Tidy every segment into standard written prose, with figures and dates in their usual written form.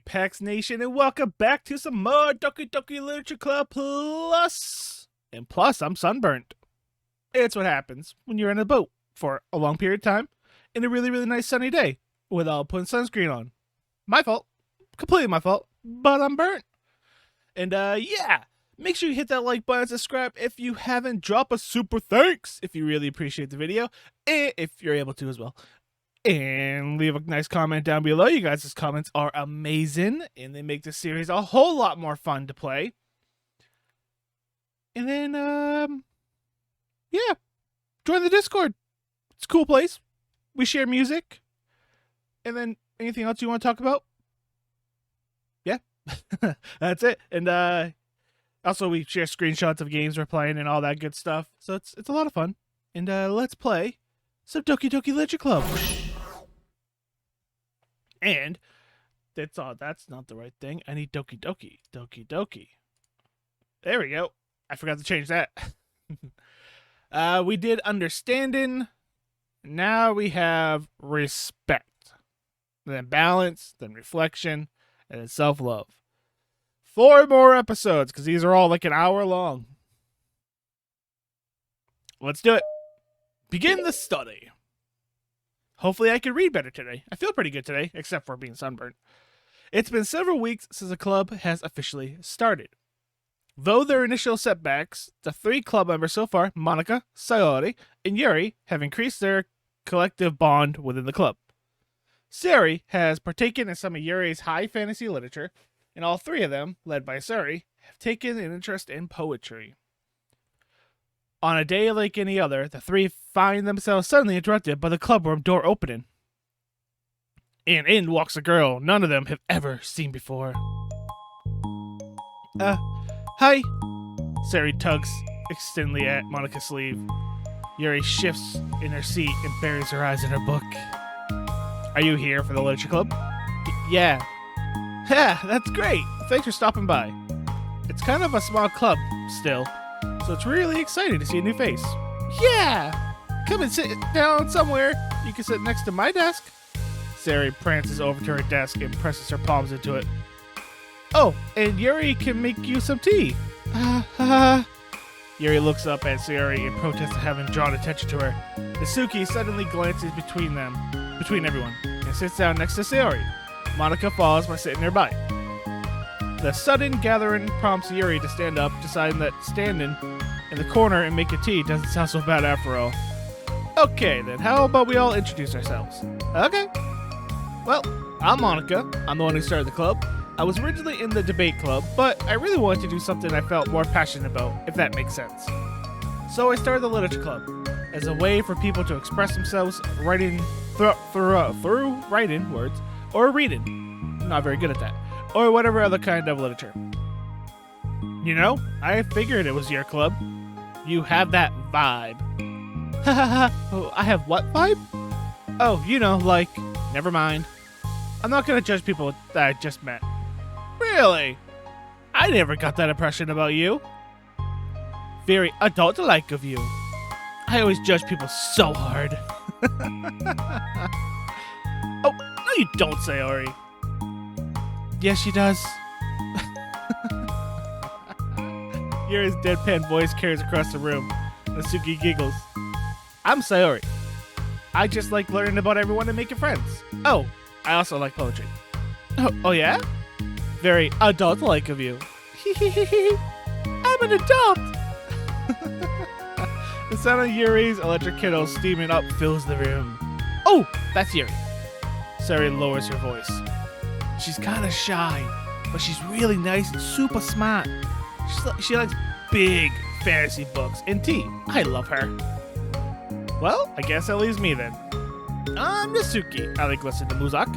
Apex Nation, and welcome back to some more Doki Doki Literature Club Plus. And plus, I'm sunburnt. It's what happens when you're in a boat for a long period of time in a really, really nice sunny day without putting sunscreen on. My fault. Completely my fault. But I'm burnt. And yeah, make sure you hit that like button and subscribe if you haven't. Drop a super thanks if you really appreciate the video, and if you're able to as well. And leave a nice comment down below. You guys' comments are amazing, and they make this series a whole lot more fun to play. And then, yeah, join the Discord. It's a cool place. We share music. And then, anything else you want to talk about? Yeah, that's it. And also, we share screenshots of games we're playing and all that good stuff. So it's a lot of fun. And let's play some Doki Doki Literature Club. And that's not the right thing. I need Doki Doki. Doki Doki. There we go. I forgot to change that. We did understanding. Now we have respect. Then balance, then reflection, and then self-love. 4 more episodes, because these are all like an hour long. Let's do it. Begin the study. Hopefully I can read better today. I feel pretty good today, except for being sunburned. It's been several weeks since the club has officially started. Though there are initial setbacks, the 3 club members so far, Monika, Sayori, and Yuri, have increased their collective bond within the club. Sayori has partaken in some of Yuri's high fantasy literature, and all 3 of them, led by Sayori, have taken an interest in poetry. On a day like any other, the 3 find themselves suddenly interrupted by the clubroom door opening. And in walks a girl none of them have ever seen before. Hi. Sayori tugs extendedly at Monika's sleeve. Yuri shifts in her seat and buries her eyes in her book. Are you here for the literature club? Yeah. Yeah, that's great. Thanks for stopping by. It's kind of a small club still, so it's really exciting to see a new face. Yeah! Come and sit down somewhere. You can sit next to my desk. Sayori prances over to her desk and presses her palms into it. Oh, and Yuri can make you some tea. Yuri looks up at Sayori in protest of having drawn attention to her. Isuki suddenly glances between everyone, and sits down next to Sayori. Monika follows by sitting nearby. The sudden gathering prompts Yuri to stand up, deciding that standing in the corner and making tea doesn't sound so bad after all. Okay then, how about we all introduce ourselves? Okay. Well, I'm Monika. I'm the one who started the club. I was originally in the debate club, but I really wanted to do something I felt more passionate about, if that makes sense. So I started the literature club as a way for people to express themselves writing through writing words or reading. Not very good at that. Or whatever other kind of literature. You know, I figured it was your club. You have that vibe. Oh, I have what vibe? Oh, you know, like, never mind. I'm not gonna judge people that I just met. Really? I never got that impression about you. Very adult-like of you. I always judge people so hard. Oh, no you don't, Sayori. Yes, she does. Yuri's deadpan voice carries across the room. Nasuki giggles. I'm Sayori. I just like learning about everyone and making friends. Oh, I also like poetry. Oh yeah? Very adult-like of you. I'm an adult! The sound of Yuri's electric kettle steaming up fills the room. Oh, that's Yuri. Sayori lowers her voice. She's kind of shy, but she's really nice and super smart. She likes big fantasy books and tea. I love her. Well, I guess that leaves me then. I'm Nasuki. I like listening to Muzak,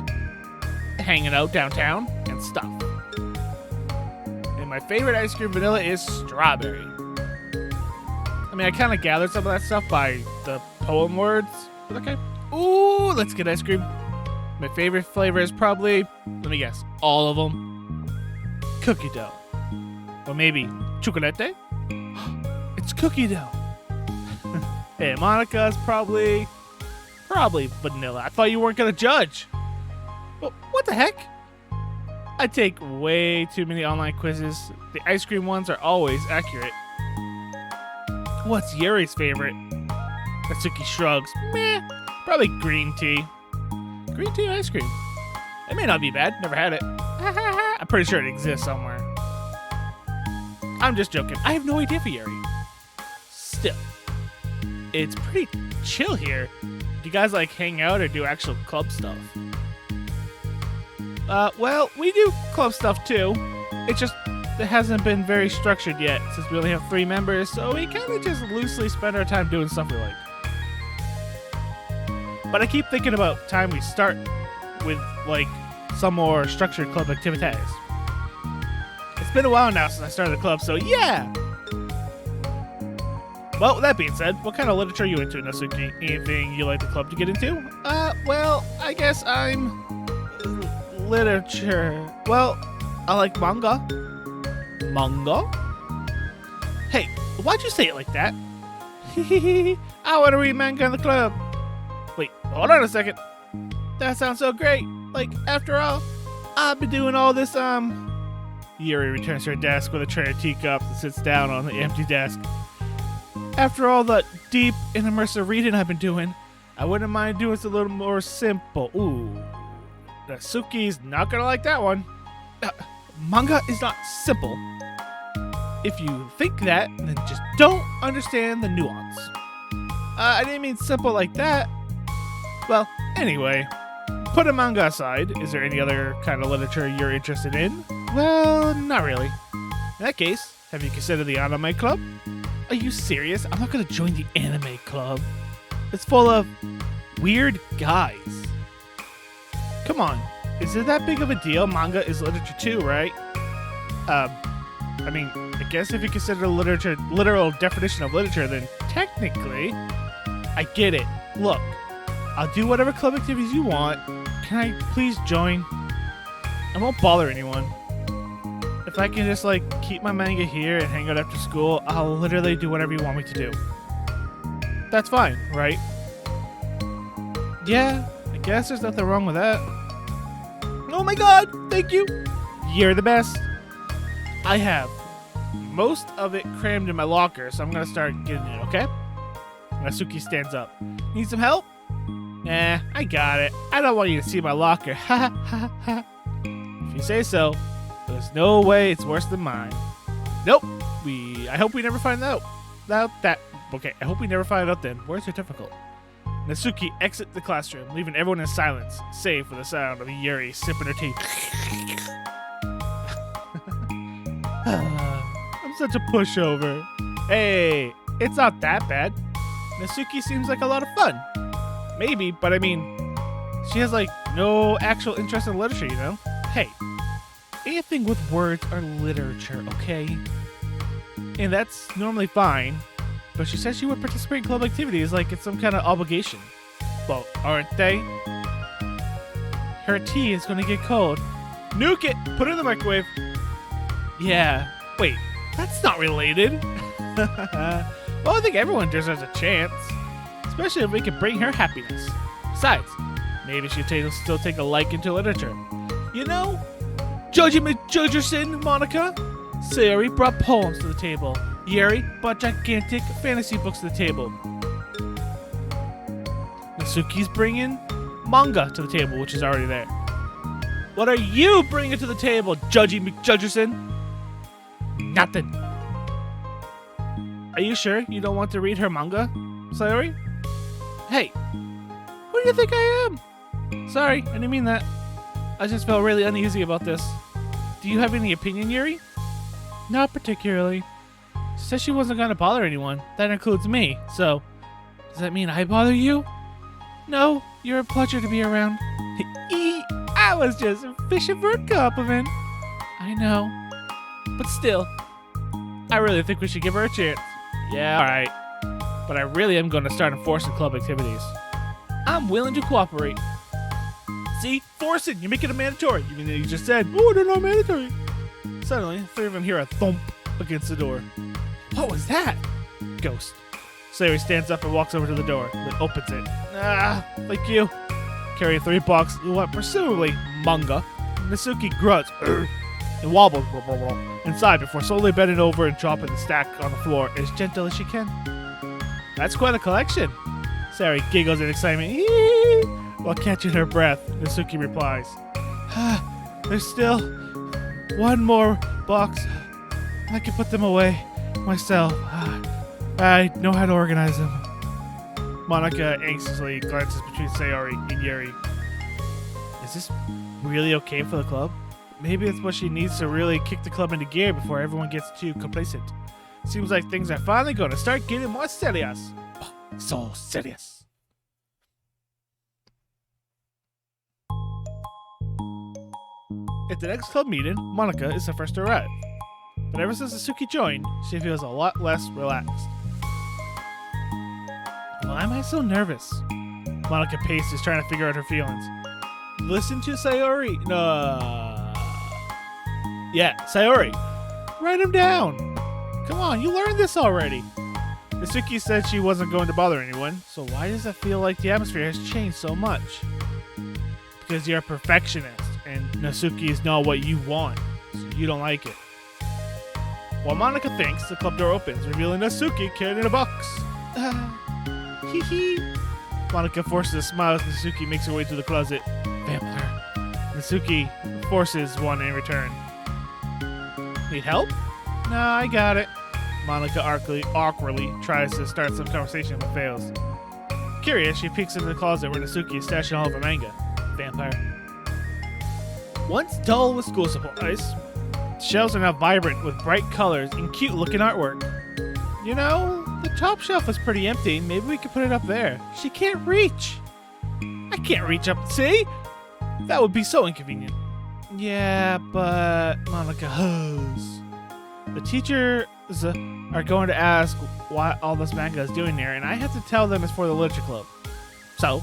hanging out downtown, and stuff. And my favorite ice cream vanilla is strawberry. I mean, I kind of gathered some of that stuff by the poem words, but okay. Ooh, let's get ice cream. My favorite flavor is probably, let me guess, all of them. Cookie dough. Or maybe chocolate. It's cookie dough. Hey, Monika's probably vanilla. I thought you weren't going to judge. Well, what the heck? I take way too many online quizzes. The ice cream ones are always accurate. What's Yuri's favorite? Natsuki shrugs. Meh. Probably green tea. Green tea ice cream. It may not be bad. Never had it. I'm pretty sure it exists somewhere. I'm just joking. I have no idea for Yuri. Still, it's pretty chill here. Do you guys like hang out or do actual club stuff? Well, we do club stuff too. It hasn't been very structured yet since we only have 3 members, so we kind of just loosely spend our time doing stuff we like. But I keep thinking about time we start with, like, some more structured club activities. It's been a while now since I started the club, so yeah! Well, with that being said, what kind of literature are you into, Natsuki? Anything you like the club to get into? Well, I guess I'm... literature. Well, I like manga. Manga? Hey, why'd you say it like that? I want to read manga in the club. Wait, hold on a second. That sounds so great. Like, after all, I've been doing all this, Yuri returns to her desk with a tray of teacups and sits down on the empty desk. After all the deep and immersive reading I've been doing, I wouldn't mind doing it a little more simple. Ooh, Natsuki's not gonna like that one. Manga is not simple. If you think that, then just don't understand the nuance. I didn't mean simple like that. Well, anyway, put a manga aside. Is there any other kind of literature you're interested in? Well, not really. In that case, have you considered the anime club? Are you serious? I'm not gonna join the anime club. It's full of weird guys. Come on, is it that big of a deal? Manga is literature too, right? I mean, I guess if you consider literal definition of literature, then technically, I get it. Look, I'll do whatever club activities you want. Can I please join? I won't bother anyone. If I can just, like, keep my manga here and hang out after school, I'll literally do whatever you want me to do. That's fine, right? Yeah, I guess there's nothing wrong with that. Oh my god, thank you. You're the best. I have most of it crammed in my locker, so I'm going to start getting it, okay? Natsuki stands up. Need some help? Nah, I got it. I don't want you to see my locker. Ha ha ha. If you say so. There's no way it's worse than mine. Nope. I hope we never find out. Okay, I hope we never find out then. Words are difficult. Natsuki exits the classroom, leaving everyone in silence, save for the sound of Yuri sipping her tea. I'm such a pushover. Hey, it's not that bad. Natsuki seems like a lot of fun. Maybe, but I mean, she has like no actual interest in literature, you know? Hey, anything with words are literature, okay? And that's normally fine, but she says she would participate in club activities like it's some kind of obligation. Well, aren't they? Her tea is gonna get cold. Nuke it! Put it in the microwave. Yeah. Wait, that's not related. Well, I think everyone deserves a chance. Especially if we can bring her happiness. Besides, maybe she'll still take a liking to literature. You know, Joji McJudgerson, Monica. Sayori brought poems to the table. Yuri brought gigantic fantasy books to the table. Natsuki's bringing manga to the table, which is already there. What are you bringing to the table, Joji McJudgerson? Nothing. Are you sure you don't want to read her manga, Sayori? Hey, who do you think I am? Sorry, I didn't mean that. I just felt really uneasy about this. Do you have any opinion, Yuri? Not particularly. She said she wasn't going to bother anyone. That includes me, so... Does that mean I bother you? No, you're a pleasure to be around. I was just fishing for a compliment. I know. But still, I really think we should give her a chance. Yeah, alright. But I really am going to start enforcing club activities. I'm willing to cooperate. See? Forcing! You're making it mandatory, even though you just said, oh, they're not mandatory. Suddenly, 3 of them hear a thump against the door. What was that? Ghost. Sayori stands up and walks over to the door, then opens it. Thank you. Carrying 3 boxes, what presumably manga, Nasuki grunts and wobbles inside before slowly bending over and dropping the stack on the floor as gentle as she can. That's quite a collection. Sayori giggles in excitement while catching her breath. Nasuki replies, there's still one more box. I can put them away myself. I know how to organize them. Monika anxiously glances between Sayori and Yuri. Is this really okay for the club? Maybe it's what she needs to really kick the club into gear before everyone gets too complacent. Seems like things are finally going to start getting more serious. Oh, so serious. At the next club meeting, Monika is the first to arrive. But ever since Nasuki joined, she feels a lot less relaxed. Why am I so nervous? Monika paces, trying to figure out her feelings. Listen to Sayori. Yeah, Sayori. Write him down. Come on, you learned this already. Nasuki said she wasn't going to bother anyone, so why does it feel like the atmosphere has changed so much? Because you're a perfectionist, and Nasuki is not what you want, so you don't like it. While Monika thinks, the club door opens, revealing Nasuki carrying a box. Hee hee. Monika forces a smile as Nasuki makes her way to the closet. Vampire. Nasuki forces one in return. Need help? No, I got it. Monika awkwardly tries to start some conversation but fails. Curious, she peeks into the closet where Nasuki is stashing all of her manga. Vampire. Once dull with school supplies, shelves are now vibrant with bright colors and cute looking artwork. You know, the top shelf is pretty empty. Maybe we could put it up there. She can't reach. I can't reach up, see? That would be so inconvenient. Yeah, but Monika hugs. The teachers are going to ask what all this manga is doing here, and I have to tell them it's for the literature club. So?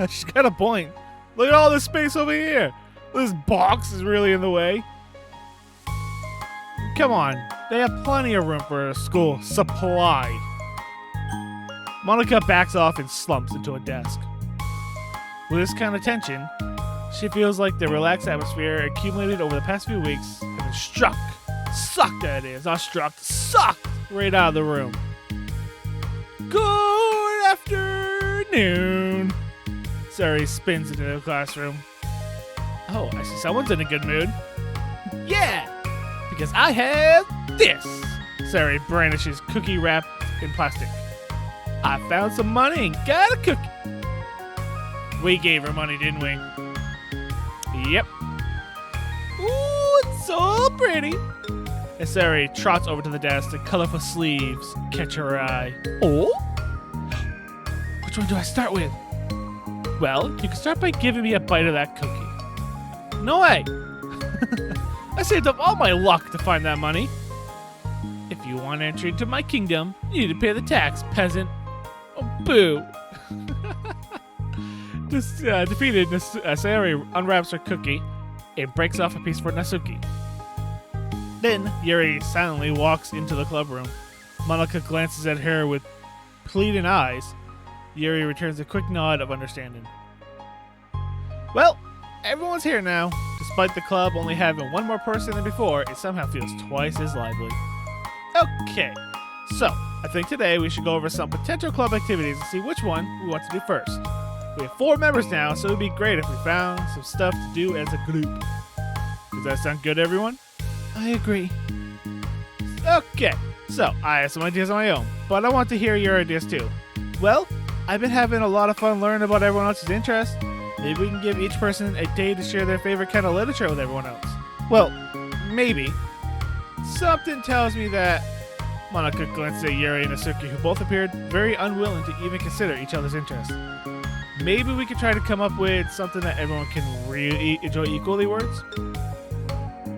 She's got a point. Look at all this space over here. This box is really in the way. Come on. They have plenty of room for a school supply. Monika backs off and slumps into a desk. With this kind of tension, she feels like the relaxed atmosphere accumulated over the past few weeks has been sucked right out of the room. Good afternoon. Sayori spins into the classroom. Oh, I see someone's in a good mood. Yeah, because I have this. Sayori brandishes cookie wrapped in plastic. I found some money and got a cookie. We gave her money, didn't we? Yep. Ooh, it's so pretty. As Sayori trots over to the desk, the colorful sleeves catch her eye. Oh? Which one do I start with? Well, you can start by giving me a bite of that cookie. No way. I saved up all my luck to find that money. If you want entry into my kingdom, you need to pay the tax, peasant. Oh, boo. Defeated, Sayori unwraps her cookie and breaks off a piece for Nasuki. Then, Yuri silently walks into the club room. Monika glances at her with pleading eyes. Yuri returns a quick nod of understanding. Well, everyone's here now. Despite the club only having one more person than before, it somehow feels twice as lively. Okay, so I think today we should go over some potential club activities and see which one we want to do first. We have 4 members now, so it would be great if we found some stuff to do as a group. Does that sound good, everyone? I agree. Okay, so I have some ideas on my own, but I want to hear your ideas too. Well, I've been having a lot of fun learning about everyone else's interests. Maybe we can give each person a day to share their favorite kind of literature with everyone else. Well, maybe. Something tells me that Monika glances at Yuri and Nasuki, who both appeared very unwilling to even consider each other's interests. Maybe we could try to come up with something that everyone can really enjoy equally words.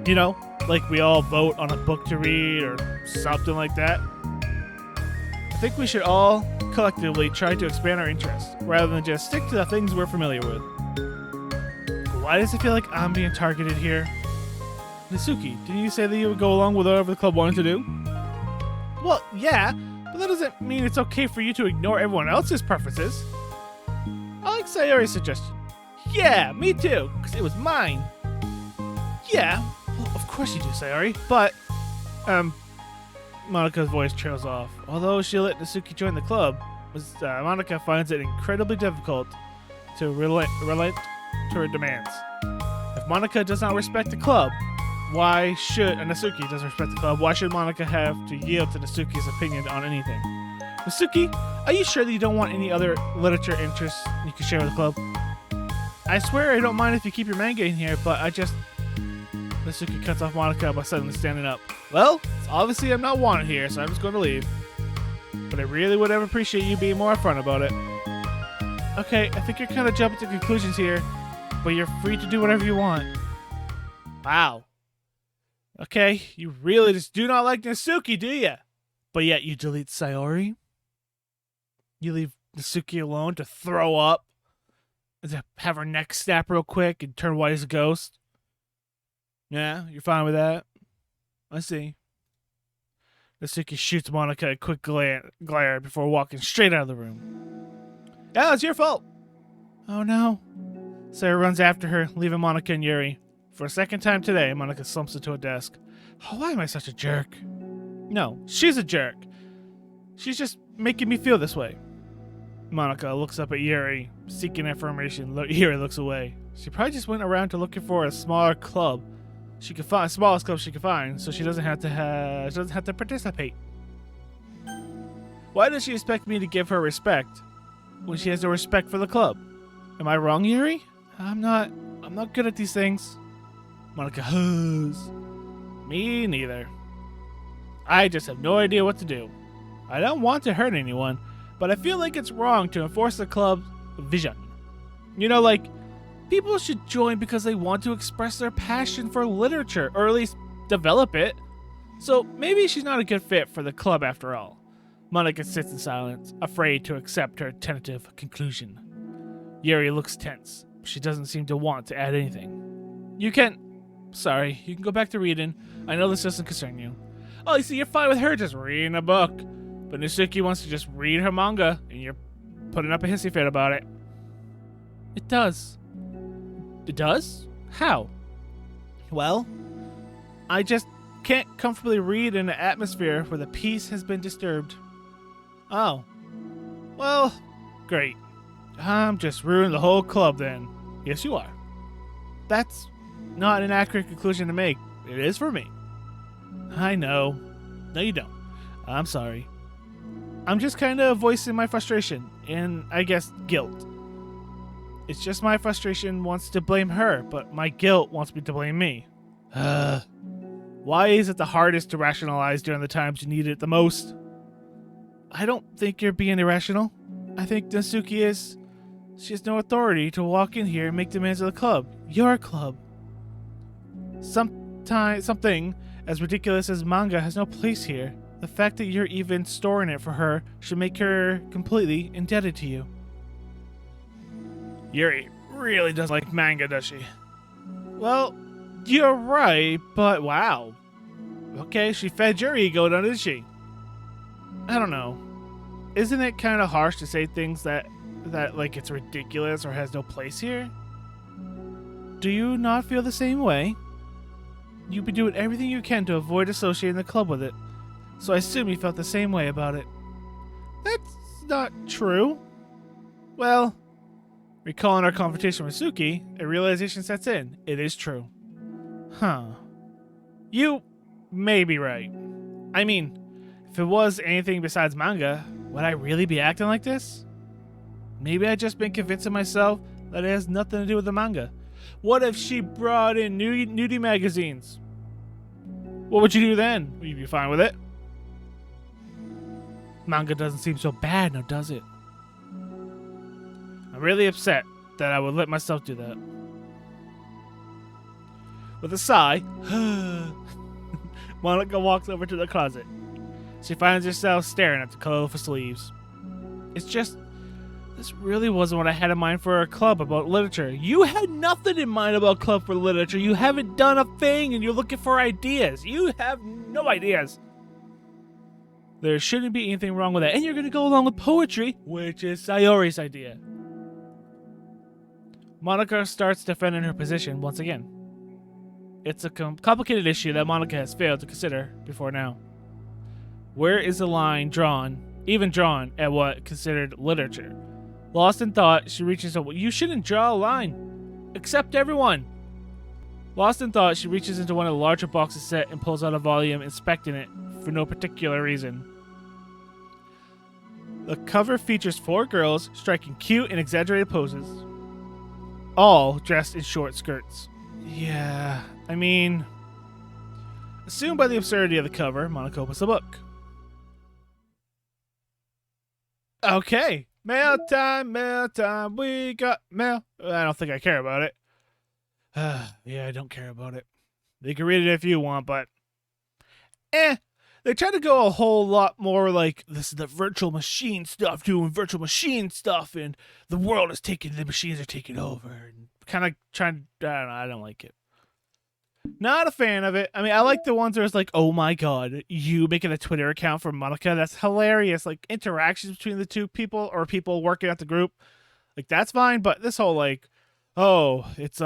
You know, like we all vote on a book to read or something like that. I think we should all collectively try to expand our interests rather than just stick to the things we're familiar with. Why does it feel like I'm being targeted here? Nasuki, didn't you say that you would go along with whatever the club wanted to do? Well, yeah, but that doesn't mean it's okay for you to ignore everyone else's preferences. I like Sayori's suggestion. Yeah, me too, because it was mine. Yeah, well, of course you do, Sayori, but, Monika's voice trails off. Although she let Natsuki join the club, Monika finds it incredibly difficult to relent to her demands. If Monika does not respect the club, Natsuki doesn't respect the club, why should Monika have to yield to Natsuki's opinion on anything? Natsuki, are you sure that you don't want any other literature interests you can share with the club? I swear I don't mind if you keep your manga in here, but Natsuki cuts off Monika by suddenly standing up. Well, it's obviously I'm not wanted here, so I'm just going to leave. But I really would have appreciated you being more upfront about it. Okay, I think you're kind of jumping to conclusions here, but you're free to do whatever you want. Wow. Okay, you really just do not like Natsuki, do you? But yet you delete Sayori? You leave Natsuki alone to throw up? And to have her neck snap real quick and turn white as a ghost? Yeah, you're fine with that? I see. Natsuki shoots Monika a quick glare before walking straight out of the room. Yeah, it's your fault. Oh no. Sarah runs after her, leaving Monika and Yuri. For a second time today, Monika slumps into a desk. Oh, why am I such a jerk? No, she's a jerk. She's just making me feel this way. Monika looks up at Yuri, seeking information. Yuri looks away. She probably just went around to looking for a smaller club she could find, smallest club she could find, so she doesn't have to participate. Why does she expect me to give her respect when she has no respect for the club? Am I wrong, Yuri? I'm not good at these things. Monika hugs. Me neither. I just have no idea what to do. I don't want to hurt anyone, but I feel like it's wrong to enforce the club's vision. You know, like, people should join because they want to express their passion for literature, or at least develop it. So maybe she's not a good fit for the club after all. Monika sits in silence, afraid to accept her tentative conclusion. Yuri looks tense. She doesn't seem to want to add anything. You can go back to reading. I know this doesn't concern you. Oh, you see, you're fine with her just reading a book. But Natsuki wants to just read her manga, and you're putting up a hissy fit about it. It does. It does? How? Well, I just can't comfortably read in an atmosphere where the peace has been disturbed. Oh. Well, great. I'm just ruining the whole club then. Yes, you are. That's not an accurate conclusion to make. It is for me. I know. No, you don't. I'm sorry. I'm just kind of voicing my frustration and, I guess, guilt. It's just my frustration wants to blame her, but my guilt wants me to blame me. Why is it the hardest to rationalize during the times you need it the most? I don't think you're being irrational. I think Natsuki is. She has no authority to walk in here and make demands of the club. Your club. Something as ridiculous as manga has no place here. The fact that you're even storing it for her should make her completely indebted to you. Yuri really does like manga, does she? Well, you're right, but wow. Okay, she fed your ego, didn't she? I don't know. Isn't it kind of harsh to say things that like it's ridiculous or has no place here? Do you not feel the same way? You've been doing everything you can to avoid associating the club with it. So I assume you felt the same way about it. That's not true. Well, recalling our confrontation with Suki, a realization sets in. It is true. Huh. You may be right. I mean, if it was anything besides manga, would I really be acting like this? Maybe I just been convincing myself that it has nothing to do with the manga. What if she brought in nudie magazines? What would you do then? Would you be fine with it? Manga doesn't seem so bad now, does it? I'm really upset that I would let myself do that. With a sigh, Monika walks over to the closet. She finds herself staring at the colorful sleeves. It's just, this really wasn't what I had in mind for a club about literature. You had nothing in mind about club for literature. You haven't done a thing and you're looking for ideas. You have no ideas. There shouldn't be anything wrong with that. And you're going to go along with poetry, which is Sayori's idea. Monica starts defending her position once again. It's a complicated issue that Monica has failed to consider before now. Where is the line drawn, even drawn, at what considered literature? Lost in thought, she reaches a... You shouldn't draw a line. Accept everyone. Lost in thought, she reaches into one of the larger boxes set and pulls out a volume, inspecting it for no particular reason. The cover features 4 girls striking cute and exaggerated poses, all dressed in short skirts. Yeah, I mean... Assumed by the absurdity of the cover, Monica opens the book. Okay, mail time, we got mail. I don't think I care about it. Yeah, I don't care about it. You can read it if you want, but... They try to go a whole lot more like, this is the virtual machine stuff, doing virtual machine stuff, and the world is taking, the machines are taking over, and kind of trying to, I don't know, I don't like it. Not a fan of it. I mean, I like the ones where it's like, oh my god, you making a Twitter account for Monica, that's hilarious. Like, interactions between the two people, or people working at the group, like, that's fine, but this whole, like, oh, it's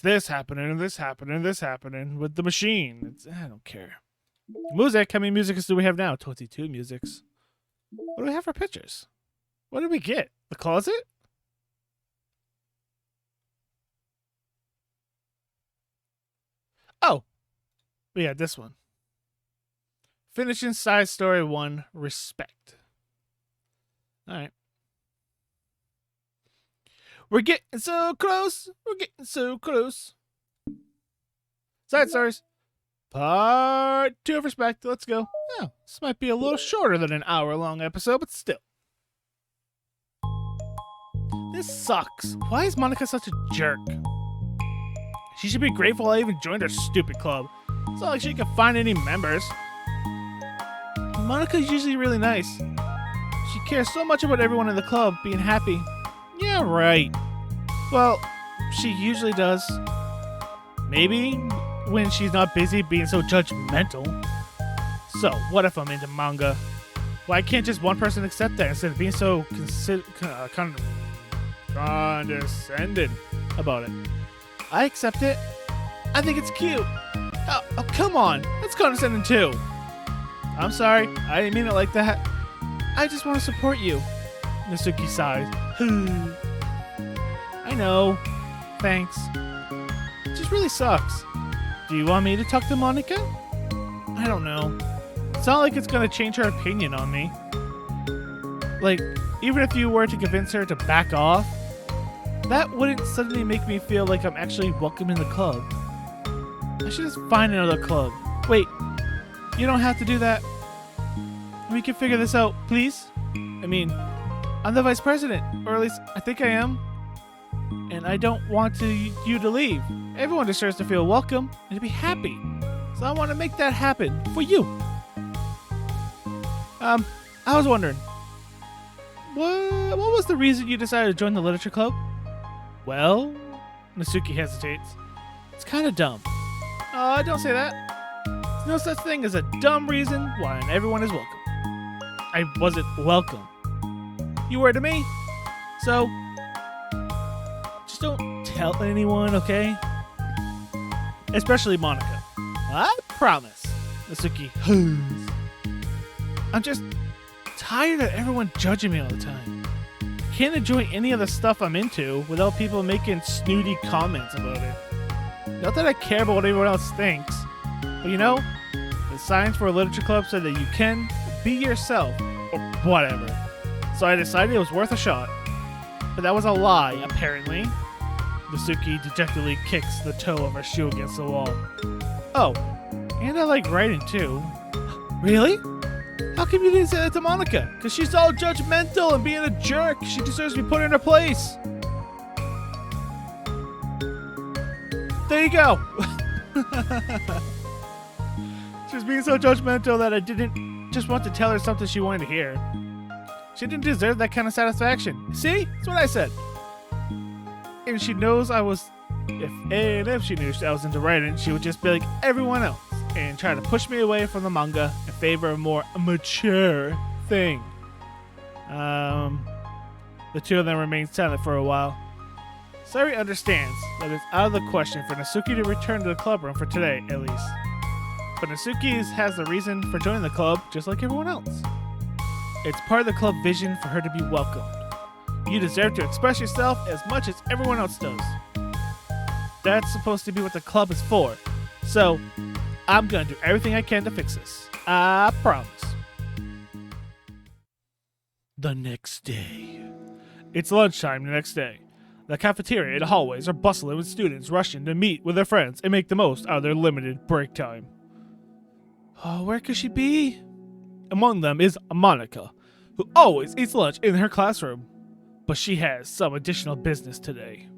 this happening, and this happening, and this happening with the machine. I don't care. Music. How many musics do we have now? 22 musics. What do we have for pictures? What did we get? The closet? Oh. We had this one. Finishing side story 1, respect. Alright. We're getting so close. We're getting so close. Side stories. Part 2 of respect. Let's go. Oh, this might be a little shorter than an hour-long episode, but still. This sucks. Why is Monica such a jerk? She should be grateful I even joined her stupid club. It's not like she can find any members. Monica's usually really nice. She cares so much about everyone in the club being happy. Yeah, right. Well, she usually does. Maybe when she's not busy being so judgmental. So, what if I'm into manga? Why can't just one person accept that instead of being so condescending about it? I accept it. I think it's cute. Oh, come on. That's condescending too. I'm sorry. I didn't mean it like that. I just want to support you. Nasuki sighs. I know. Thanks. It just really sucks. Do you want me to talk to Monica? I don't know. It's not like it's going to change her opinion on me. Like, even if you were to convince her to back off, that wouldn't suddenly make me feel like I'm actually welcome in the club. I should just find another club. Wait, you don't have to do that. We can figure this out, please? I mean, I'm the vice president, or at least I think I am. And I don't want you to leave. Everyone deserves to feel welcome and to be happy. So I want to make that happen for you. I was wondering, what was the reason you decided to join the literature club? Well, Nasuki hesitates. It's kind of dumb. Don't say that. There's no such thing as a dumb reason why everyone is welcome. I wasn't welcome. You were to me. So, just don't tell anyone, okay? Especially Monica. I promise. Nasuki hoos. I'm just tired of everyone judging me all the time. I can't enjoy any of the stuff I'm into without people making snooty comments about it. Not that I care about what everyone else thinks, but you know, the signs for a literature club said that you can be yourself, or whatever. So I decided it was worth a shot. But that was a lie, apparently. Nasuki dejectedly kicks the toe of her shoe against the wall. Oh, and I like writing too. Really? How come you didn't say that to Monica? Because she's all judgmental and being a jerk. She deserves to be put in her place. There you go. She was being so judgmental that I didn't just want to tell her something she wanted to hear. She didn't deserve that kind of satisfaction. See? That's what I said. And she knows I was... If she knew I was into writing, she would just be like everyone else and try to push me away from the manga in favor of a more mature thing. The two of them remained silent for a while. Sayori understands that it's out of the question for Natsuki to return to the club room for today, at least. But Natsuki has the reason for joining the club just like everyone else. It's part of the club vision for her to be welcomed. You deserve to express yourself as much as everyone else does. That's supposed to be what the club is for. So, I'm gonna do everything I can to fix this. I promise. The next day. It's lunchtime the next day. The cafeteria and the hallways are bustling with students rushing to meet with their friends and make the most out of their limited break time. Oh, where could she be? Among them is Monica, who always eats lunch in her classroom. But she has some additional business today.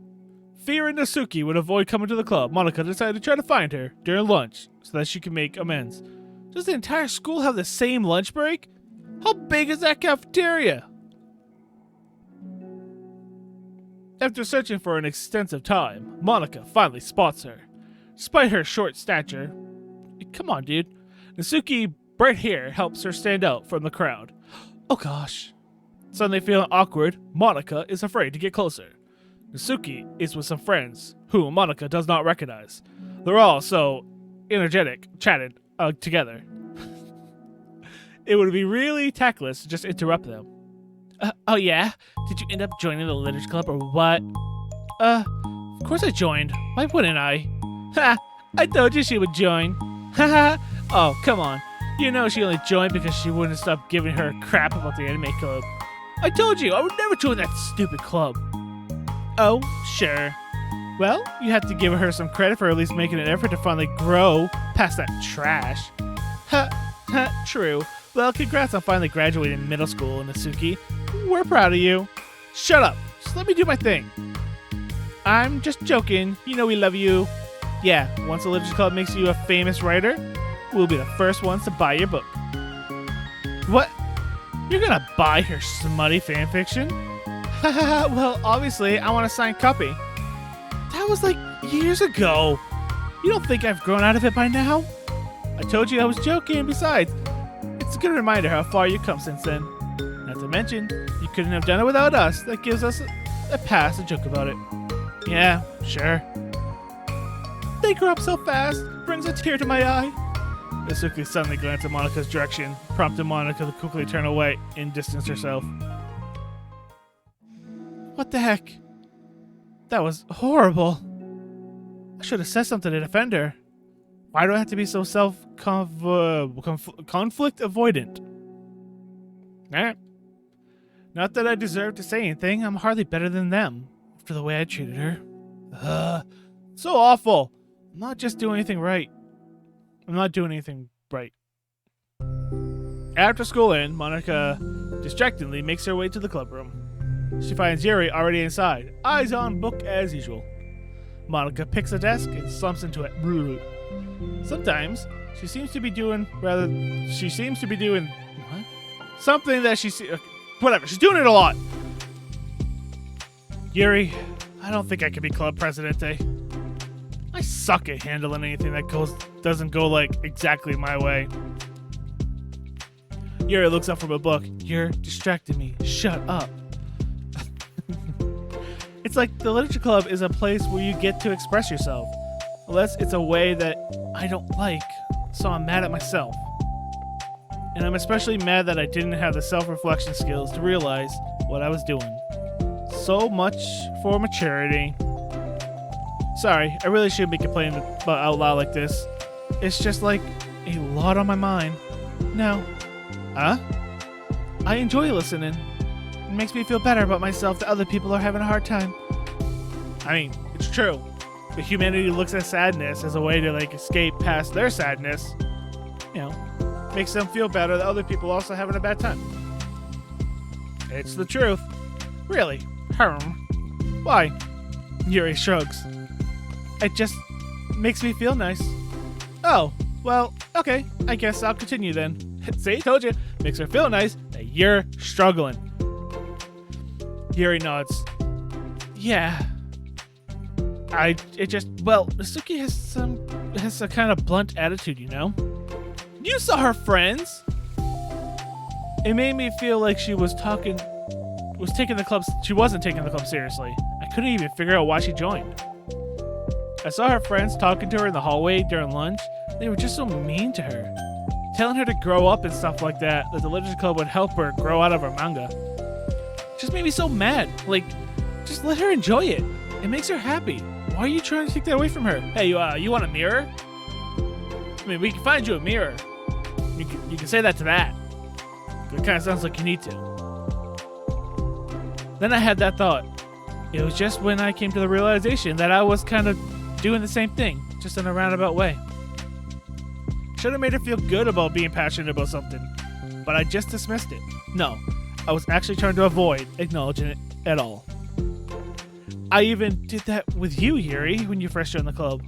Fearing Natsuki would avoid coming to the club, Monica decided to try to find her during lunch so that she can make amends. Does the entire school have the same lunch break? How big is that cafeteria? After searching for an extensive time, Monica finally spots her. Despite her short stature, come on, dude. Natsuki's bright hair helps her stand out from the crowd. Oh gosh. Suddenly feeling awkward, Monica is afraid to get closer. Natsuki is with some friends, whom Monica does not recognize. They're all so energetic, chatting together. It would be really tactless to just interrupt them. Oh yeah? Did you end up joining the literature club or what? Of course I joined. Why wouldn't I? Ha! I told you she would join. Haha! Oh, come on. You know she only joined because she wouldn't stop giving her crap about the anime club. I told you, I would never join that stupid club. Oh, sure. Well, you have to give her some credit for at least making an effort to finally grow past that trash. Ha, true. Well, congrats on finally graduating middle school, Natsuki. We're proud of you. Shut up. Just let me do my thing. I'm just joking. You know we love you. Yeah, once the literature club makes you a famous writer, we'll be the first ones to buy your book. What? You're gonna buy her smutty fanfiction? Well, obviously, I want a signed copy. That was like years ago. You don't think I've grown out of it by now? I told you I was joking. Besides, it's a good reminder how far you've come since then. Not to mention, you couldn't have done it without us. That gives us a pass to joke about it. Yeah, sure. They grow up so fast, brings a tear to my eye. Natsuki suddenly glanced in Monica's direction, prompting Monica to quickly turn away and distance herself. What the heck? That was horrible. I should have said something to defend her. Why do I have to be so conflict avoidant? Not that I deserve to say anything. I'm hardly better than them after the way I treated her. So awful. I'm not doing anything right. After school end, Monica distractingly makes her way to the club room. She finds Yuri already inside, eyes on book as usual. Monica picks a desk and slumps into it. Sometimes she seems to be doing what? Something that whatever. She's doing it a lot. Yuri, I don't think I can be club presidente. I suck at handling anything that doesn't go like exactly my way. Yuri looks up from a book. You're distracting me. Shut up. It's like the literature club is a place where you get to express yourself. Unless it's a way that I don't like, so I'm mad at myself. And I'm especially mad that I didn't have the self-reflection skills to realize what I was doing. So much for maturity. Sorry, I really shouldn't be complaining out loud like this. It's just like a lot on my mind. No. Huh? I enjoy listening. It makes me feel better about myself that other people are having a hard time. I mean, it's true. But humanity looks at sadness as a way to escape past their sadness. You know, makes them feel better that other people are also having a bad time. It's the truth. Really? Why? Yuri shrugs. It just makes me feel nice. Oh, well, okay. I guess I'll continue then. See, told you. Makes her feel nice that you're struggling. Yuri nods. Yeah. Natsuki has a kind of blunt attitude, you know? You saw her friends! It made me feel like she wasn't taking the club seriously. I couldn't even figure out why she joined. I saw her friends talking to her in the hallway during lunch. They were just so mean to her, telling her to grow up and stuff like that the literature club would help her grow out of her manga. It just made me so mad. Like, just let her enjoy it. It makes her happy. Why are you trying to take that away from her? Hey, you want a mirror? I mean, we can find you a mirror. You can say that to that. It kind of sounds like you need to. Then I had that thought. It was just when I came to the realization that I was kind of doing the same thing, just in a roundabout way. Should have made her feel good about being passionate about something, but I just dismissed it. No, I was actually trying to avoid acknowledging it at all. I even did that with you, Yuri, when you first joined the club.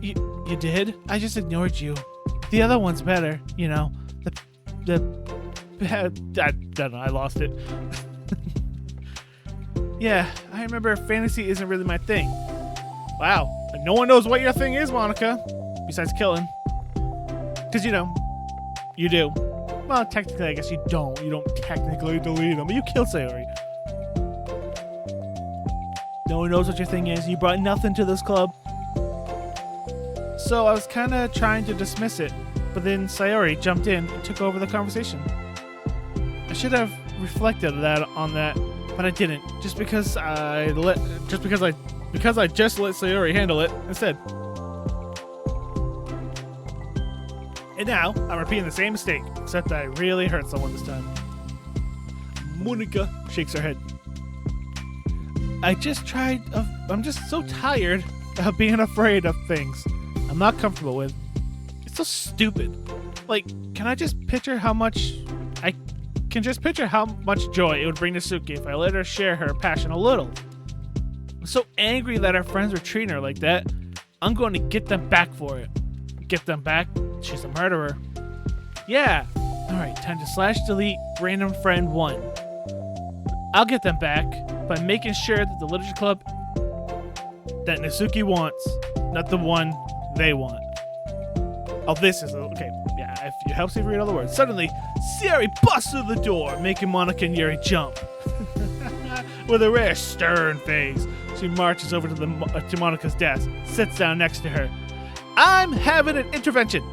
You did? I just ignored you. The other one's better, you know. I don't know, I lost it. Yeah, I remember fantasy isn't really my thing. Wow, no one knows what your thing is, Monica, besides killing. Because, you know, you do. Well, technically, I guess you don't. You don't technically delete them, but you killed Sayori. No one knows what your thing is. You brought nothing to this club. So I was kind of trying to dismiss it, but then Sayori jumped in and took over the conversation. I should have reflected on that, but I didn't. Because I just let Sayori handle it instead. And now I'm repeating the same mistake, except I really hurt someone this time. Monica shakes her head. I'm just so tired of being afraid of things I'm not comfortable with. It's so stupid. Like, can I just picture how much joy it would bring to Suki if I let her share her passion a little? I'm so angry that our friends were treating her like that. I'm going to get them back for it. Get them back? She's a murderer. Yeah. Alright, time to /delete random friend 1. I'll get them back by making sure that the literature club that Natsuki wants, not the one they want. Oh, this is okay. Yeah, if it helps you read all the words. Suddenly, Sayori busts through the door, making Monica and Yuri jump. With a rare stern face, she marches over to Monica's desk, sits down next to her. I'm having an intervention.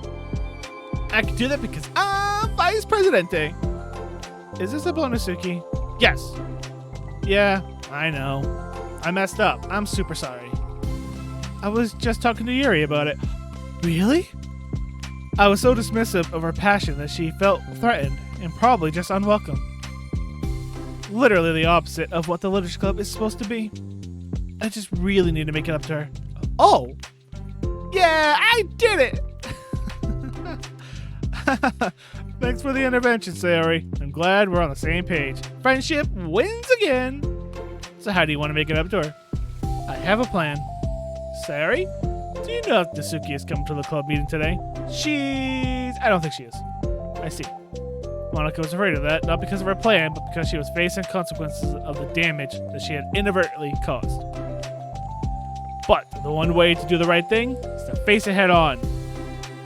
I can do that because I'm Vice Presidente. Is this about Natsuki? Yes. Yeah, I know. I messed up. I'm super sorry. I was just talking to Yuri about it. Really? I was so dismissive of her passion that she felt threatened and probably just unwelcome. Literally the opposite of what the literature club is supposed to be. I just really need to make it up to her. Oh! Yeah, I did it! Thanks for the intervention, Sayori. I'm glad we're on the same page. Friendship wins again. So how do you want to make it up to her? I have a plan. Sayori, do you know if Natsuki is coming to the club meeting today? I don't think she is. I see. Monica was afraid of that, not because of her plan, but because she was facing consequences of the damage that she had inadvertently caused. But the one way to do the right thing is to face it head on.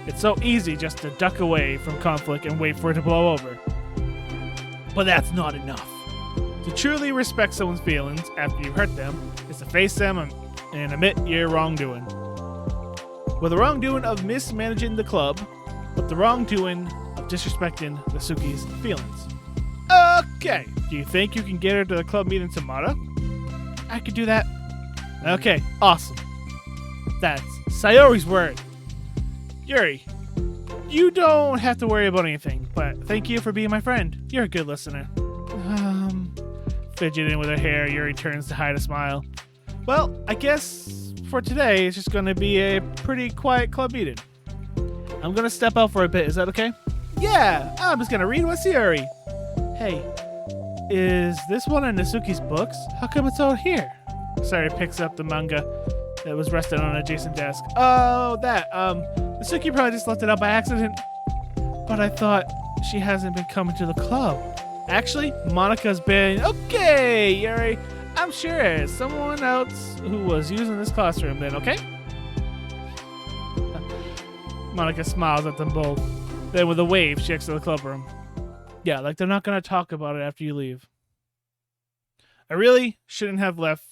It's so easy just to duck away from conflict and wait for it to blow over. But that's not enough. To truly respect someone's feelings after you've hurt them is to face them and admit your wrongdoing. With the wrongdoing of mismanaging the club, but the wrongdoing of disrespecting Natsuki's feelings. Okay, do you think you can get her to the club meeting tomorrow? I could do that. Okay, awesome. That's Sayori's word. Yuri, you don't have to worry about anything, but thank you for being my friend. You're a good listener. Fidgeting with her hair, Yuri turns to hide a smile. Well, I guess for today, it's just going to be a pretty quiet club meeting. I'm going to step out for a bit. Is that okay? Yeah, I'm just going to read with Sayori. Hey, is this one of Natsuki's books? How come it's out here? Sayori picks up the manga that was resting on an adjacent desk. Oh, that. Natsuki probably just left it out by accident. But I thought she hasn't been coming to the club. Actually, Monica's been... Okay, Yuri. I'm sure it's someone else who was using this classroom then, okay? Monica smiles at them both. Then with a wave, she exits the club room. Yeah, like they're not going to talk about it after you leave. I really shouldn't have left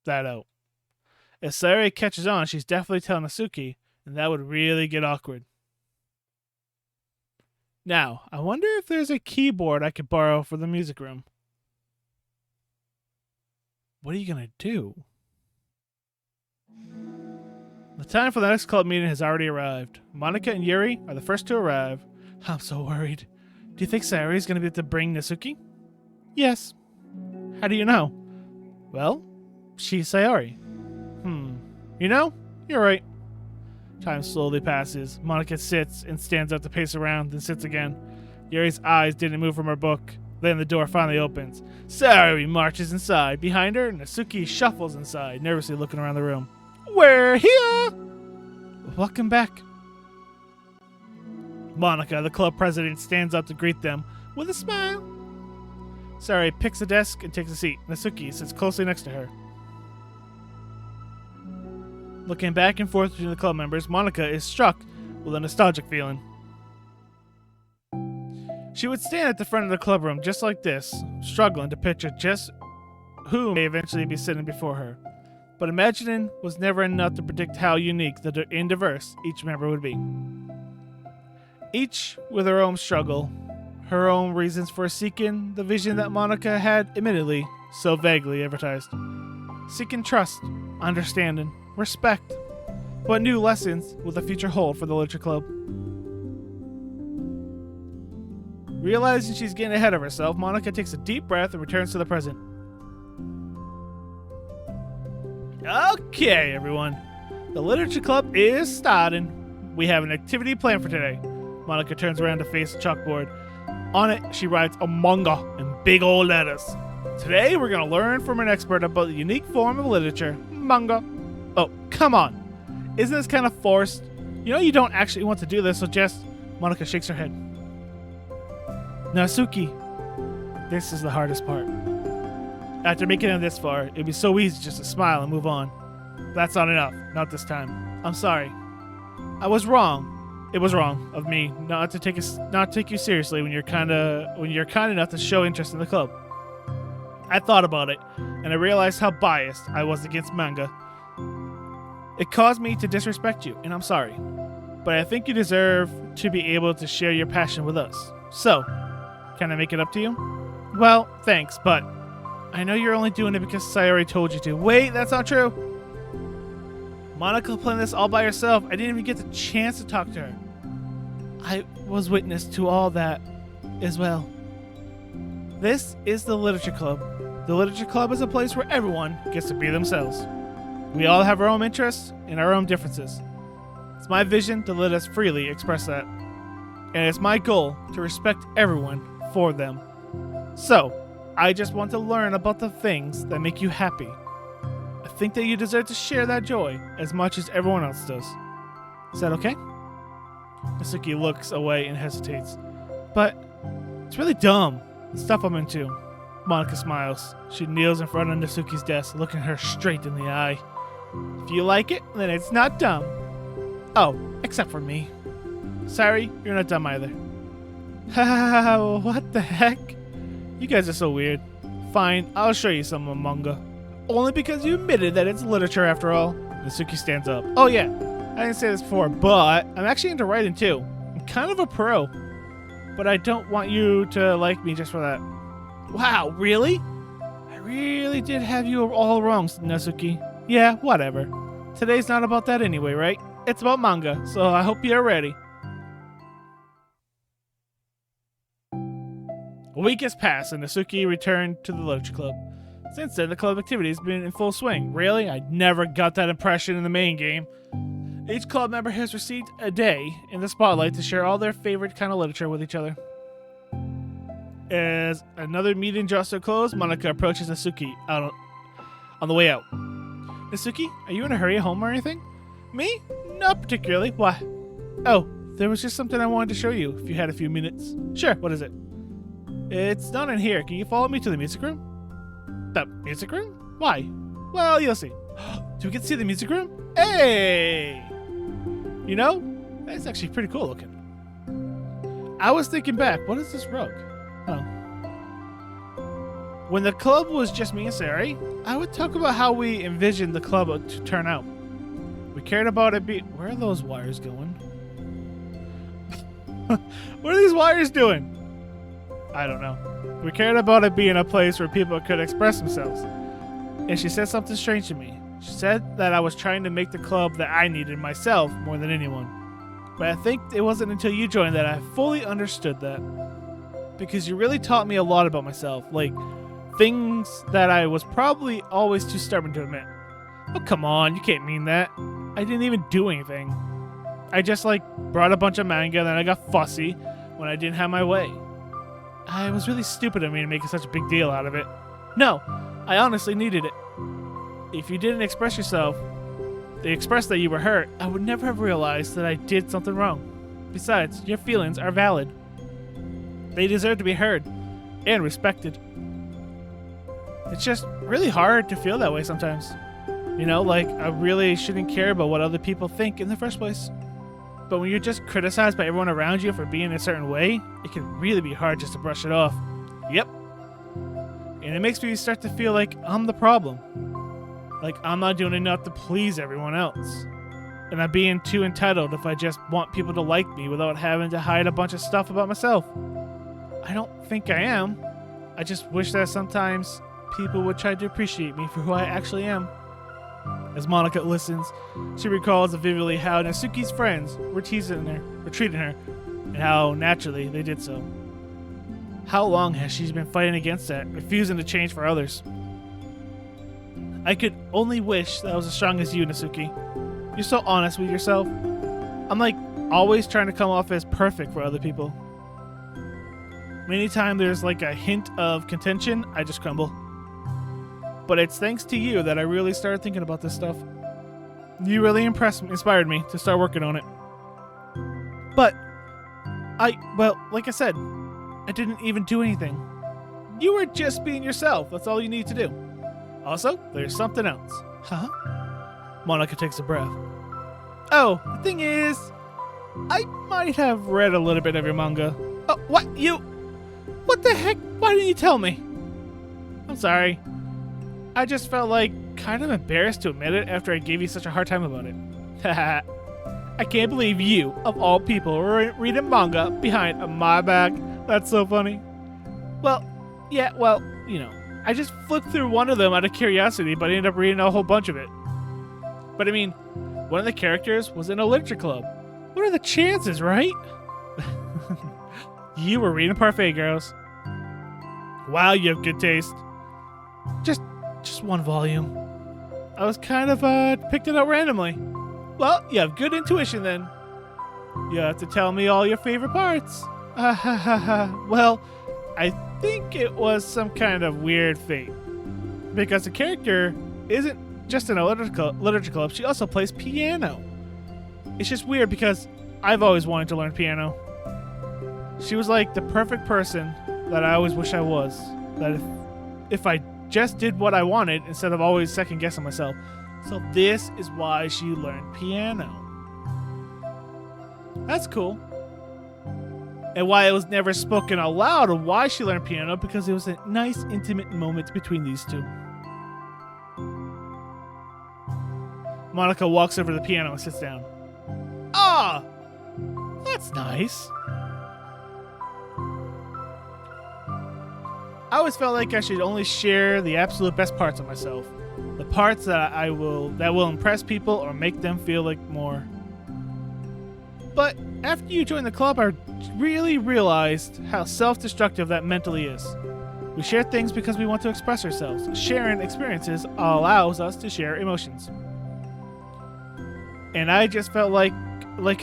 that out. If Sayori catches on, she's definitely telling Natsuki, and that would really get awkward. Now, I wonder if there's a keyboard I could borrow for the music room. What are you going to do? The time for the next club meeting has already arrived. Monika and Yuri are the first to arrive. I'm so worried. Do you think Sayori is going to be able to bring Natsuki? Yes. How do you know? Well, she's Sayori. You know, you're right. Time slowly passes. Monika sits and stands up to pace around, then sits again. Yuri's eyes didn't move from her book. Then the door finally opens. Sayori marches inside. Behind her, Natsuki shuffles inside, nervously looking around the room. We're here! Welcome back. Monika, the club president, stands up to greet them with a smile. Sayori picks a desk and takes a seat. Natsuki sits closely next to her. Looking back and forth between the club members, Monika is struck with a nostalgic feeling. She would stand at the front of the club room just like this, struggling to picture just who may eventually be sitting before her. But imagining was never enough to predict how unique and diverse each member would be. Each with her own struggle, her own reasons for seeking the vision that Monika had, admittedly, so vaguely advertised. Seeking trust, understanding, respect. What new lessons will the future hold for the Literature Club? Realizing she's getting ahead of herself, Monika takes a deep breath and returns to the present. Okay, everyone. The Literature Club is starting. We have an activity planned for today. Monika turns around to face the chalkboard. On it, she writes a manga in big old letters. Today, we're going to learn from an expert about the unique form of literature, manga. Oh, come on. Isn't this kind of forced? You know you don't actually want to do this, so just... Monika shakes her head. Natsuki, this is the hardest part. After making it this far, it'd be so easy just to smile and move on. That's not enough. Not this time. I'm sorry. I was wrong. It was wrong of me not to take you seriously when you're kind enough to show interest in the club. I thought about it, and I realized how biased I was against manga. It caused me to disrespect you, and I'm sorry. But I think you deserve to be able to share your passion with us. So, can I make it up to you? Well, thanks, but I know you're only doing it because Sayori told you to. Wait, that's not true. Monika planned this all by herself. I didn't even get the chance to talk to her. I was witness to all that as well. This is the Literature Club. The Literature Club is a place where everyone gets to be themselves. We all have our own interests and our own differences. It's my vision to let us freely express that. And it's my goal to respect everyone for them. So, I just want to learn about the things that make you happy. I think that you deserve to share that joy as much as everyone else does. Is that okay? Natsuki looks away and hesitates. But it's really dumb. The stuff I'm into. Monika smiles. She kneels in front of Natsuki's desk, looking her straight in the eye. If you like it, then it's not dumb. Oh, except for me. Sorry, you're not dumb either. What the heck? You guys are so weird. Fine, I'll show you some manga. Only because you admitted that it's literature after all. Natsuki stands up. Oh yeah, I didn't say this before, but I'm actually into writing too. I'm kind of a pro. But I don't want you to like me just for that. Wow, really? I really did have you all wrong, Natsuki. Yeah, whatever. Today's not about that anyway, right? It's about manga, so I hope you're ready. A week has passed, and Natsuki returned to the Literature Club. Since then, the club activity has been in full swing. Really? I never got that impression in the main game. Each club member has received a day in the spotlight to share all their favorite kind of literature with each other. As another meeting draws to a close, Monika approaches Natsuki on the way out. Natsuki, are you in a hurry home or anything? Me? Not particularly. Why? Oh, there was just something I wanted to show you if you had a few minutes. Sure, what is it? It's not in here. Can you follow me to the music room? The music room? Why? Well, you'll see. Do we get to see the music room? Hey! You know, that's actually pretty cool looking. I was thinking back, what is this rug? Oh. When the club was just me and Sari, I would talk about how we envisioned the club to turn out. We cared about it Where are those wires going? What are these wires doing? I don't know. We cared about it being a place where people could express themselves. And she said something strange to me. She said that I was trying to make the club that I needed myself more than anyone. But I think it wasn't until you joined that I fully understood that. Because you really taught me a lot about myself. Like, things that I was probably always too stubborn to admit. Oh, come on, you can't mean that. I didn't even do anything. I just, brought a bunch of manga, then I got fussy when I didn't have my way. I was really stupid of me to make such a big deal out of it. No, I honestly needed it. If you didn't express yourself, express that you were hurt, I would never have realized that I did something wrong. Besides, your feelings are valid. They deserve to be heard and respected. It's just really hard to feel that way sometimes. I really shouldn't care about what other people think in the first place. But when you're just criticized by everyone around you for being a certain way, it can really be hard just to brush it off. Yep. And it makes me start to feel like I'm the problem. Like I'm not doing enough to please everyone else. And I'm being too entitled if I just want people to like me without having to hide a bunch of stuff about myself. I don't think I am. I just wish that sometimes people would try to appreciate me for who I actually am. As Monica listens, she recalls vividly how Natsuki's friends were treating her, and how naturally they did so. How long has she been fighting against that, refusing to change for others? I could only wish that I was as strong as you, Natsuki. You're so honest with yourself. I'm always trying to come off as perfect for other people. Anytime there's a hint of contention, I just crumble. But it's thanks to you that I really started thinking about this stuff. You really inspired me to start working on it. But, like I said, I didn't even do anything. You were just being yourself. That's all you need to do. Also, there's something else. Huh? Monica takes a breath. Oh, the thing is, I might have read a little bit of your manga. Oh, what? What the heck? Why didn't you tell me? I'm sorry. I just felt kind of embarrassed to admit it after I gave you such a hard time about it. I can't believe you, of all people, were reading manga behind my back. That's so funny. Well, I just flipped through one of them out of curiosity, but I ended up reading a whole bunch of it. But one of the characters was in a literature club. What are the chances, right? You were reading Parfait Girls. Wow, you have good taste. Just one volume. I was kind of picked it out randomly. Well, you have good intuition then. You have to tell me all your favorite parts. Well, I think it was some kind of weird fate. Because the character isn't just in a literature club, she also plays piano. It's just weird because I've always wanted to learn piano. She was the perfect person that I always wish I was. That if I just did what I wanted instead of always second guessing myself. So this is why she learned piano. That's cool. And why it was never spoken aloud of why she learned piano, because it was a nice intimate moment between these two. Monica walks over to the piano and sits down. Ah! That's nice. I always felt like I should only share the absolute best parts of myself. The parts that will impress people or make them feel more. But after you joined the club, I really realized how self-destructive that mentally is. We share things because we want to express ourselves. Sharing experiences allows us to share emotions. And I just felt like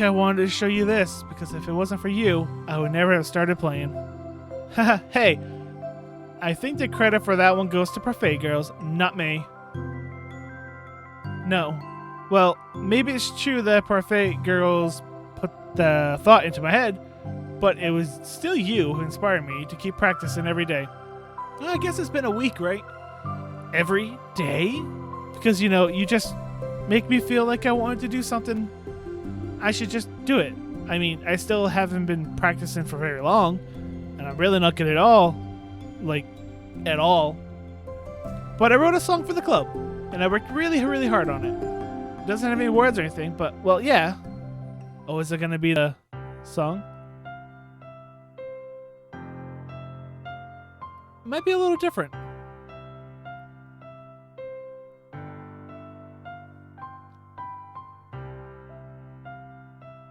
I wanted to show you this, because if it wasn't for you, I would never have started playing. Haha, hey, I think the credit for that one goes to Parfait Girls, not me. No. Well, maybe it's true that Parfait Girls put the thought into my head, but it was still you who inspired me to keep practicing every day. Well, I guess it's been a week, right? Every day? Because, you just make me feel like I wanted to do something. I should just do it. I still haven't been practicing for very long, and I'm really not good at all. at all. But I wrote a song for the club, and I worked really, really hard on it. It doesn't have any words or anything, but, well, yeah. Oh, is it going to be the song? Might be a little different.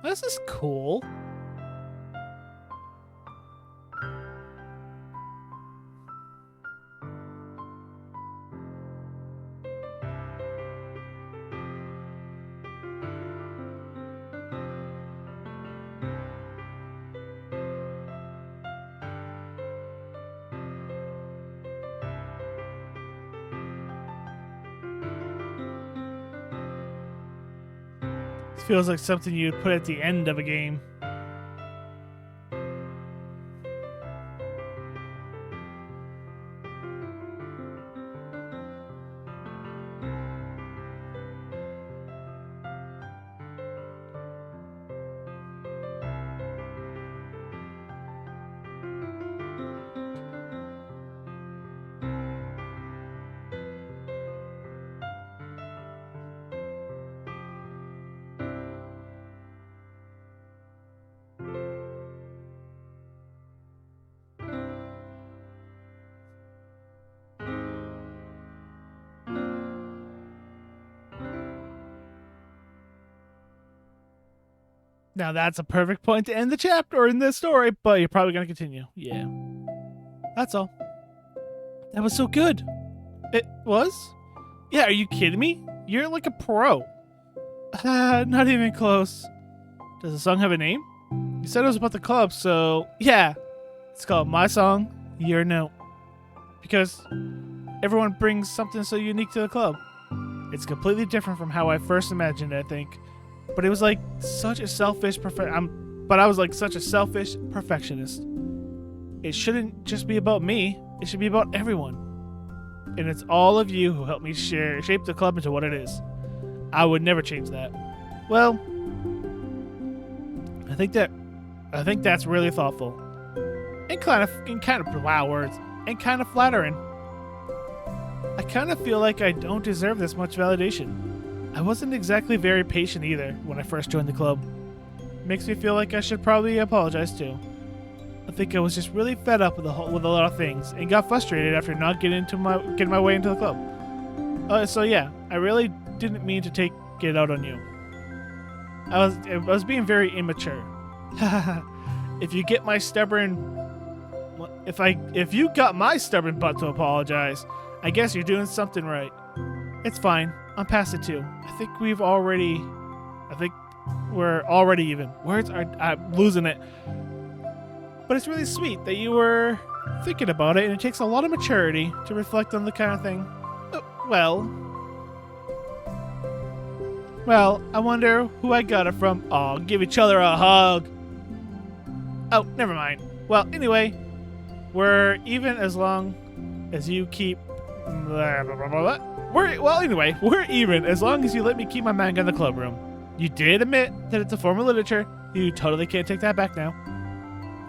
This is cool. Feels like something you'd put at the end of a game. Now that's a perfect point to end the chapter in this story, but you're probably going to continue. Yeah. That's all. That was so good. It was? Yeah, are you kidding me? You're like a pro. Not even close. Does the song have a name? You said it was about the club, so yeah. It's called My Song, Your Note. Because everyone brings something so unique to the club. It's completely different from how I first imagined it, I think. But it was like such a selfish but I was like such a selfish perfectionist. It shouldn't just be about me. It should be about everyone. And it's all of you who helped me shape the club into what it is. I would never change that. Well, I think that's really thoughtful. And kind of wow words. And kind of flattering. I kind of feel like I don't deserve this much validation. I wasn't exactly very patient either when I first joined the club. Makes me feel like I should probably apologize too. I think I was just really fed up with a lot of things and got frustrated after not getting my way into the club. So yeah, I really didn't mean to take it out on you. I was being very immature. If you got my stubborn butt to apologize, I guess you're doing something right. It's fine. I'm past it too. I think we're already even. I'm losing it. But it's really sweet that you were thinking about it, and it takes a lot of maturity to reflect on the kind of thing. Well, I wonder who I got it from. Oh, give each other a hug. Oh, never mind. Well, anyway, we're even as long as you keep... Blah, blah, blah, blah. We're even as long as you let me keep my manga in the club room. You did admit that it's a form of literature. You totally can't take that back now.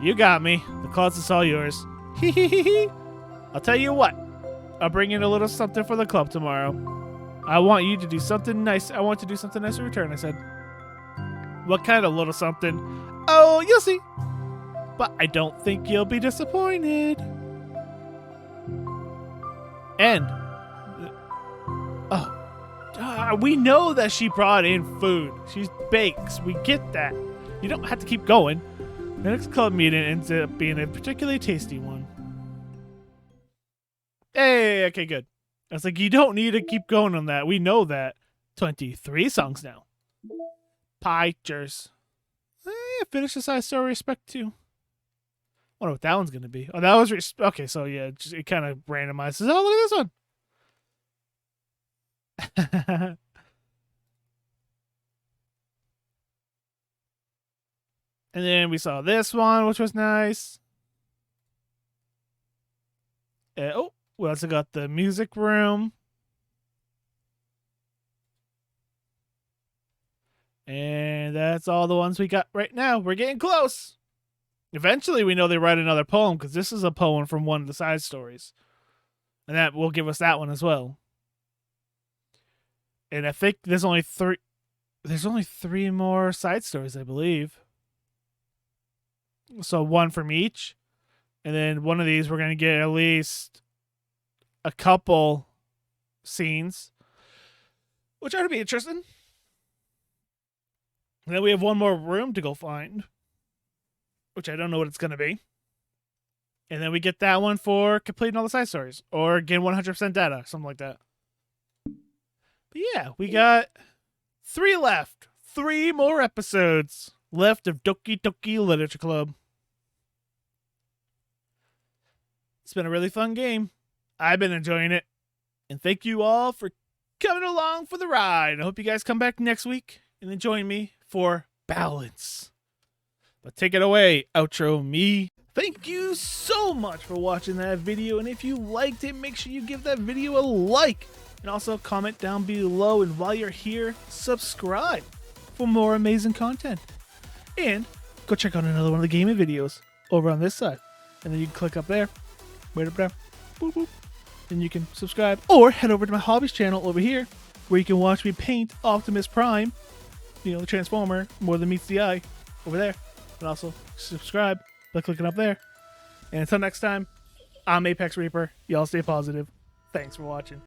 You got me. The closet's all yours. Hee. I'll tell you what. I'll bring in a little something for the club tomorrow. I want you to do something nice. I want to do something nice in return, I said. What kind of little something? Oh, you'll see. But I don't think you'll be disappointed. And... we know that she brought in food. She bakes. We get that. You don't have to keep going. The next club meeting ends up being a particularly tasty one. Hey, okay, good. I was like, you don't need to keep going on that. We know that. 23 songs now. Pictures. Finish the side story respect too. Wonder what that one's gonna be. Oh, that was okay. So yeah, it kind of randomizes. Oh, look at this one. And then we saw this one, which was nice. We also got the music room. And that's all the ones we got right now. We're getting close. Eventually, we know they write another poem, because this is a poem from one of the side stories. And that will give us that one as well. And I think there's only three more side stories, I believe. So one from each. And then one of these we're going to get at least a couple scenes, which ought to be interesting. And then we have one more room to go find, which I don't know what it's going to be. And then we get that one for completing all the side stories or getting 100% data, something like that. But yeah, we got 3 left. 3 more episodes left of Doki Doki Literature Club. It's been a really fun game. I've been enjoying it. And thank you all for coming along for the ride. I hope you guys come back next week and then join me for balance. But take it away, outro me. Thank you so much for watching that video. And if you liked it, make sure you give that video a like. And also comment down below. And while you're here, subscribe for more amazing content. And go check out another one of the gaming videos over on this side. And then you can click up there. Right up there. Boop, boop. Then you can subscribe. Or head over to my hobbies channel over here, where you can watch me paint Optimus Prime. You know, the Transformer, more than meets the eye. Over there. And also subscribe by clicking up there. And until next time, I'm ApexReaper. Y'all stay positive. Thanks for watching.